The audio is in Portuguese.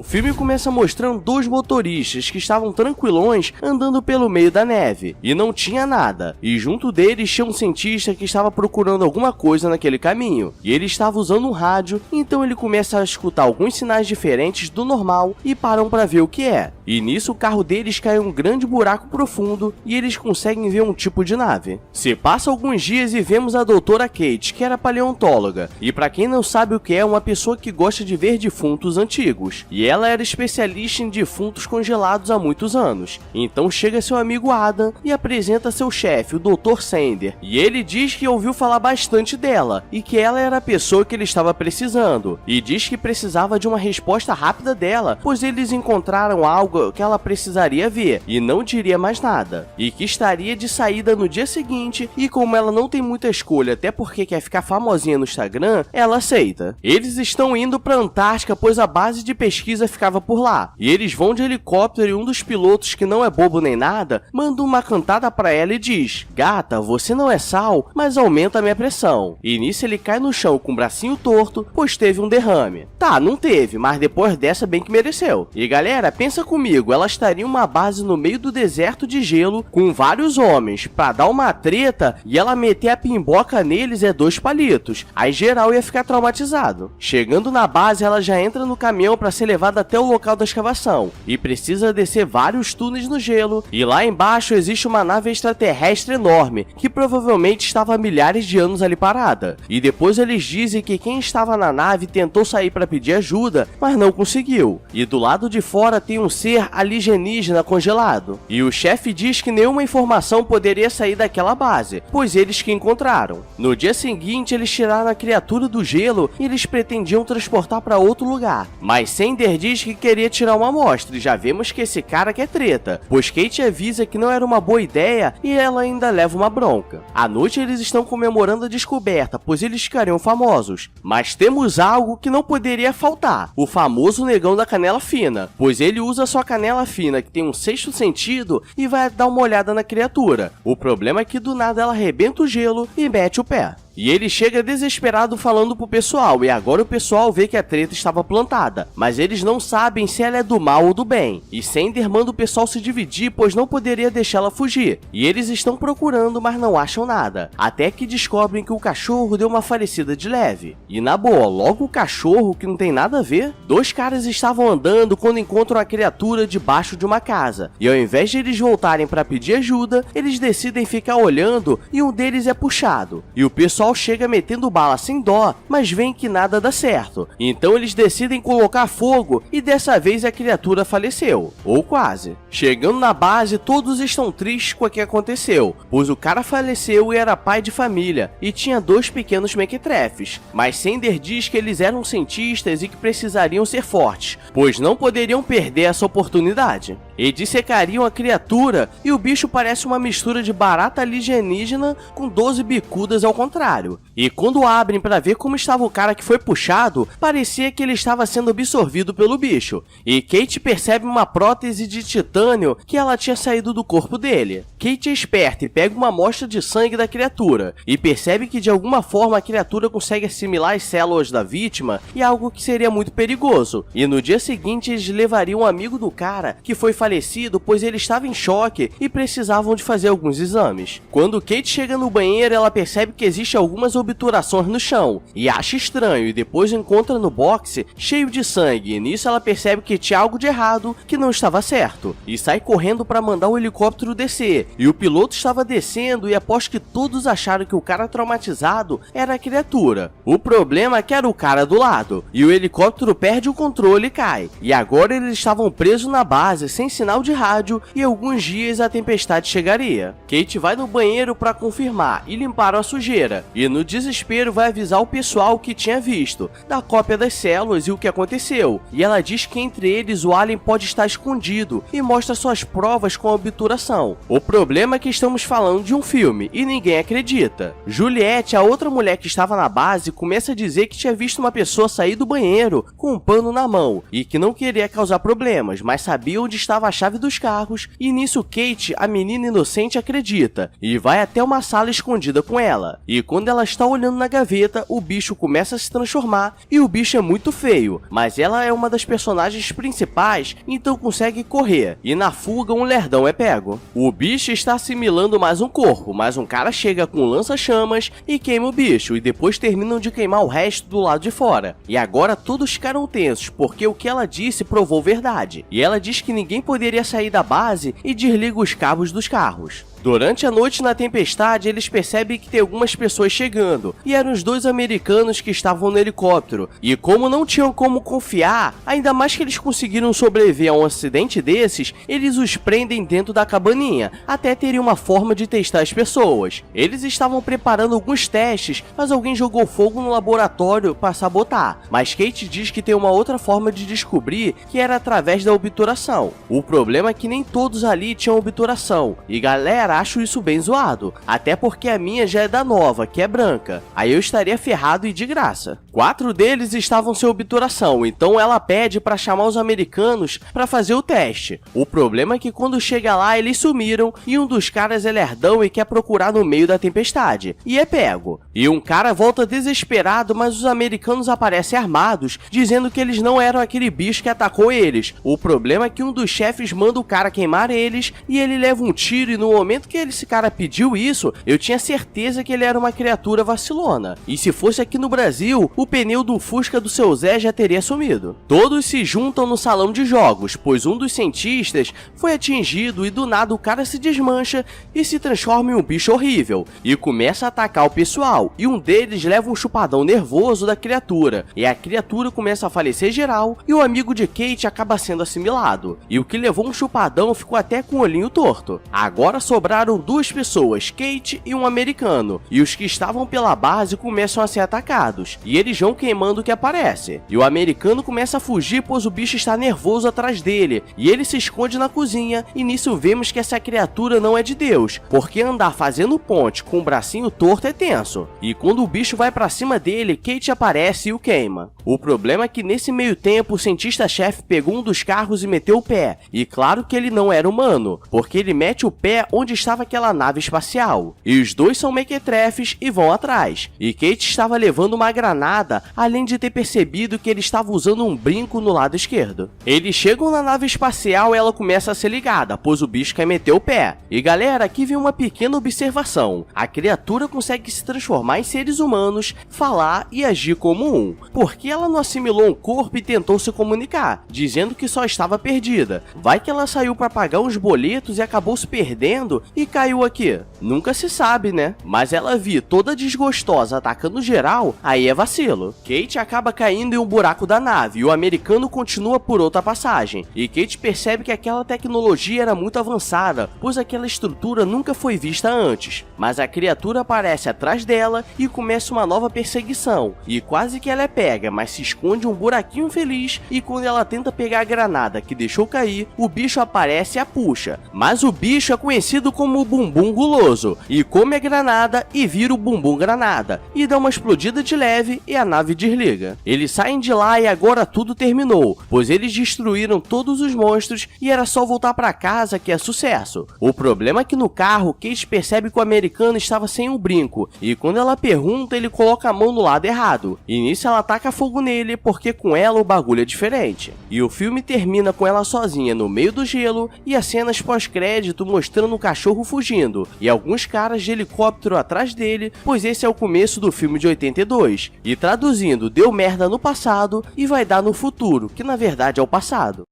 O filme começa mostrando dois motoristas que estavam tranquilões andando pelo meio da neve, e não tinha nada, e junto deles tinha um cientista que estava procurando alguma coisa naquele caminho, e ele estava usando um rádio, então ele começa a escutar alguns sinais diferentes do normal e param para ver o que é. E nisso o carro deles cai em um grande buraco profundo e eles conseguem ver um tipo de nave. Se passa alguns dias e vemos a doutora Kate, que era paleontóloga, e para quem não sabe o que é, uma pessoa que gosta de ver defuntos antigos, e ela era especialista em defuntos congelados há muitos anos. Então chega seu amigo Adam e apresenta seu chefe, o Dr. Sander, e ele diz que ouviu falar bastante dela, e que ela era a pessoa que ele estava precisando, e diz que precisava de uma resposta rápida dela, pois eles encontraram algo que ela precisaria ver, e não diria mais nada, e que estaria de saída no dia seguinte, e como ela não tem muita escolha, até porque quer ficar famosinha no Instagram, ela aceita. Eles estão indo para a Antártica, pois a base de pesquisa ficava por lá, e eles vão de helicóptero e um dos pilotos, que não é bobo nem nada, manda uma cantada para ela e diz: "Gata, você não é sal, mas aumenta a minha pressão." E nisso ele cai no chão com o bracinho torto, pois teve um derrame. Tá, não teve, mas depois dessa bem que mereceu. E galera, pensa comigo, ela estaria em uma base no meio do deserto de gelo, com vários homens, pra dar uma treta, e ela meter a pimboca neles é 2 palitos, aí geral ia ficar traumatizado. Chegando na base, ela já entra no caminhão para ser levada até o local da escavação, e precisa descer vários túneis no gelo, e lá embaixo existe uma nave extraterrestre enorme, que provavelmente estava há milhares de anos ali parada. E depois eles dizem que quem estava na nave tentou sair para pedir ajuda, mas não conseguiu. E do lado de fora tem um ser alienígena congelado. E o chefe diz que nenhuma informação poderia sair daquela base, pois eles que encontraram. No dia seguinte, eles tiraram a criatura do gelo e eles pretendiam transportar para outro lugar. Mas Sander diz que queria tirar uma amostra, e já vemos que esse cara quer treta, pois Kate avisa que não era uma boa ideia e ela ainda leva uma bronca. À noite eles estão comemorando a descoberta, pois eles ficariam famosos. Mas temos algo que não poderia faltar: o famoso negão da canela fina, pois ele usa sua canela fina, que tem um sexto sentido, e vai dar uma olhada na criatura. O problema é que do nada ela arrebenta o gelo e mete o pé. E ele chega desesperado falando pro pessoal, e agora o pessoal vê que a treta estava plantada, mas eles não sabem se ela é do mal ou do bem. E Sander manda o pessoal se dividir, pois não poderia deixá-la fugir. E eles estão procurando, mas não acham nada, até que descobrem que o cachorro deu uma falecida de leve. E na boa, logo o cachorro, que não tem nada a ver. 2 caras estavam andando quando encontram a criatura debaixo de uma casa, e ao invés de eles voltarem para pedir ajuda, eles decidem ficar olhando, e um deles é puxado. E o pessoal chega metendo bala sem dó, mas vem que nada dá certo. Então eles decidem colocar fogo, e dessa vez a criatura faleceu, ou quase. Chegando na base, todos estão tristes com o que aconteceu, pois o cara faleceu e era pai de família, e tinha 2 pequenos mequetrefes. Mas Sander diz que eles eram cientistas e que precisariam ser fortes, pois não poderiam perder essa oportunidade. E dissecariam a criatura, e o bicho parece uma mistura de barata alienígena com 12 bicudas ao contrário. E quando abrem para ver como estava o cara que foi puxado, parecia que ele estava sendo absorvido pelo bicho. E Kate percebe uma prótese de titânio que ela tinha saído do corpo dele. Kate é esperta e pega uma amostra de sangue da criatura, e percebe que de alguma forma a criatura consegue assimilar as células da vítima, e algo que seria muito perigoso. E no dia seguinte eles levariam um amigo do cara que foi falecido, pois ele estava em choque e precisavam de fazer alguns exames. Quando Kate chega no banheiro, ela percebe que existe algumas obturações no chão, e acha estranho, e depois encontra no boxe cheio de sangue, e nisso ela percebe que tinha algo de errado, que não estava certo, e sai correndo para mandar o helicóptero descer. E o piloto estava descendo, e após que todos acharam que o cara traumatizado era a criatura, o problema é que era o cara do lado, e o helicóptero perde o controle e cai. E agora eles estavam presos na base, sem sinal de rádio, e alguns dias a tempestade chegaria. Kate vai no banheiro para confirmar e limpar a sujeira, e no desespero vai avisar o pessoal que tinha visto, da cópia das células e o que aconteceu, e ela diz que entre eles o alien pode estar escondido, e mostra suas provas com a obturação. O problema é que estamos falando de um filme, e ninguém acredita. Juliette, a outra mulher que estava na base, começa a dizer que tinha visto uma pessoa sair do banheiro com um pano na mão, e que não queria causar problemas, mas sabia onde estava a chave dos carros, e nisso Kate, a menina inocente, acredita, e vai até uma sala escondida com ela. E quando quando ela está olhando na gaveta, o bicho começa a se transformar e o bicho é muito feio, mas ela é uma das personagens principais, então consegue correr, e na fuga um lerdão é pego. O bicho está assimilando mais um corpo, mas um cara chega com lança-chamas e queima o bicho, e depois terminam de queimar o resto do lado de fora. E agora todos ficaram tensos, porque o que ela disse provou verdade, e ela diz que ninguém poderia sair da base e desliga os cabos dos carros. Durante a noite na tempestade, eles percebem que tem algumas pessoas chegando, e eram os 2 americanos que estavam no helicóptero, e como não tinham como confiar, ainda mais que eles conseguiram sobreviver a um acidente desses, eles os prendem dentro da cabaninha, até terem uma forma de testar as pessoas. Eles estavam preparando alguns testes, mas alguém jogou fogo no laboratório para sabotar, mas Kate diz que tem uma outra forma de descobrir, que era através da obturação. O problema é que nem todos ali tinham obturação, e galera, acho isso bem zoado, até porque a minha já é da nova, que é branca, aí eu estaria ferrado e de graça. 4 deles estavam sem obturação, então ela pede para chamar os americanos para fazer o teste. O problema é que quando chega lá eles sumiram e um dos caras é lerdão e quer procurar no meio da tempestade, e é pego. E um cara volta desesperado, mas os americanos aparecem armados, dizendo que eles não eram aquele bicho que atacou eles. O problema é que um dos chefes manda o cara queimar eles e ele leva um tiro, e no momento que esse cara pediu isso, eu tinha certeza que ele era uma criatura vacilona. E se fosse aqui no Brasil, o pneu do Fusca do seu Zé já teria sumido. Todos se juntam no salão de jogos, pois um dos cientistas foi atingido e do nada o cara se desmancha e se transforma em um bicho horrível, e começa a atacar o pessoal, e um deles leva um chupadão nervoso da criatura, e a criatura começa a falecer geral, e o amigo de Kate acaba sendo assimilado, e o que levou um chupadão ficou até com o olhinho torto. Agora sobraram 2 pessoas, Kate e um americano, e os que estavam pela base começam a ser atacados, e eles vão queimando o que aparece. E o americano começa a fugir, pois o bicho está nervoso atrás dele, e ele se esconde na cozinha, e nisso vemos que essa criatura não é de Deus, porque andar fazendo ponte com o bracinho torto é tenso, e quando o bicho vai pra cima dele, Kate aparece e o queima. O problema é que nesse meio tempo o cientista-chefe pegou um dos carros e meteu o pé, e claro que ele não era humano, porque ele mete o pé onde estava aquela nave espacial, e os 2 são mequetrefes e vão atrás, e Kate estava levando uma granada, além de ter percebido que ele estava usando um brinco no lado esquerdo. Eles chegam na nave espacial e ela começa a ser ligada, pois o bicho quer meter o pé. E galera, aqui vem uma pequena observação: a criatura consegue se transformar em seres humanos, falar e agir como um, porque ela não assimilou um corpo e tentou se comunicar, dizendo que só estava perdida. Vai que ela saiu para pagar uns boletos e acabou se perdendo e caiu aqui? Nunca se sabe, né? Mas ela viu toda desgostosa atacando geral, aí é vacilo. Kate acaba caindo em um buraco da nave e o americano continua por outra passagem. E Kate percebe que aquela tecnologia era muito avançada, pois aquela estrutura nunca foi vista antes. Mas a criatura aparece atrás dela e começa uma nova perseguição. E quase que ela é pega, mas se esconde um buraquinho feliz, e quando ela tenta pegar a granada que deixou cair, o bicho aparece e a puxa. Mas o bicho é conhecido como o bumbum guloso, e come a granada e vira o bumbum granada, e dá uma explodida de leve e a nave desliga. Eles saem de lá e agora tudo terminou, pois eles destruíram todos os monstros e era só voltar pra casa que é sucesso. O problema é que no carro, Kate percebe que o americano estava sem um brinco, e quando ela pergunta, ele coloca a mão no lado errado, e nisso ela taca fogo nele porque com ela o bagulho é diferente. E o filme termina com ela sozinha no meio do gelo e as cenas pós-crédito mostrando o cachorro fugindo e alguns caras de helicóptero atrás dele, pois esse é o começo do filme de 82. E traduzindo, deu merda no passado e vai dar no futuro, que na verdade é o passado.